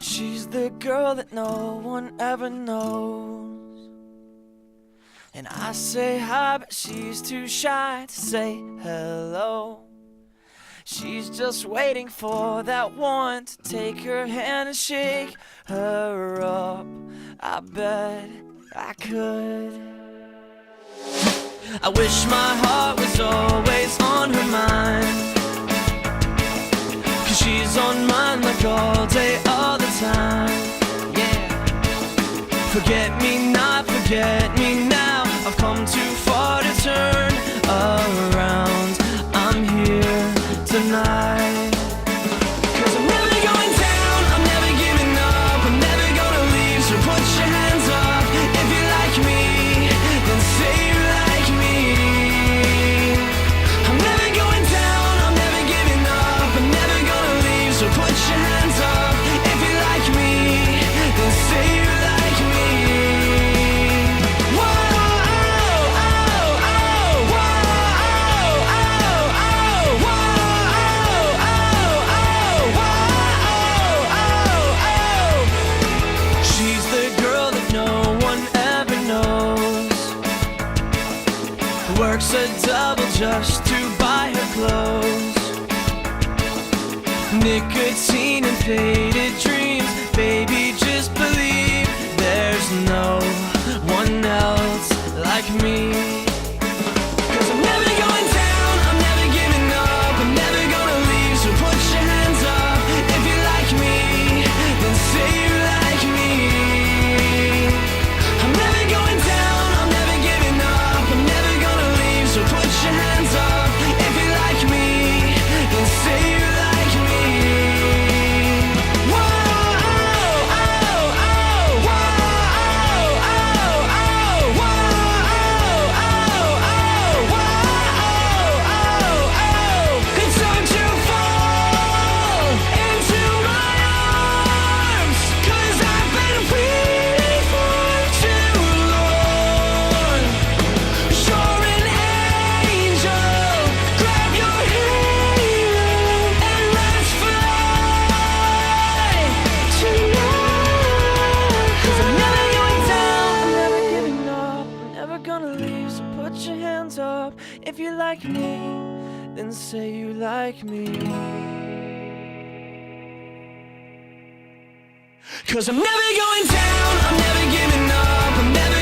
She's the girl that no one ever knows. And I say hi, but she's too shy to say hello. She's just waiting for that one to take her hand and shake her up. I bet I could. I wish my heart was always on her mind, 'cause she's on mine like all day, all the time. Yeah. Forget me not, forget me now. I've come too far to turn around. I'm here tonight. 'Cause I'm never going down, I'm never giving up, I'm never gonna leave, so put your hands up. If you like me, then say you like me. I'm never going down, I'm never giving up, I'm never gonna leave, so put your hands up. If you like me, then say you like me. Whoa, oh, oh, oh, whoa, oh, oh, oh, whoa, oh, oh, whoa, oh, oh. She's the girl that no one ever knows, works a double just to buy her clothes. Nicotine and faded dreams, baby, just believe there's no one else like me. 'Cause I'm never going down, I'm never giving up, I'm never gonna leave, so put your hands up. If you like me, then say you like me. I'm never going down, I'm never giving up, I'm never gonna leave, so put your hands up. If you like me, then say you like me. Whoa, oh, oh, oh, whoa, oh, oh, oh, whoa, oh, oh, oh, whoa, oh, oh, oh. And don't you fall into my arms, 'cause I've been waiting for too long. You're an angel, grab your hand and let's fly tonight. 'Cause I'm never going down, I'm never giving up, I'm never gonna leave, so put your hands up. If you like me, then say you like me. 'Cause I'm never going down, I'm never giving up, I'm never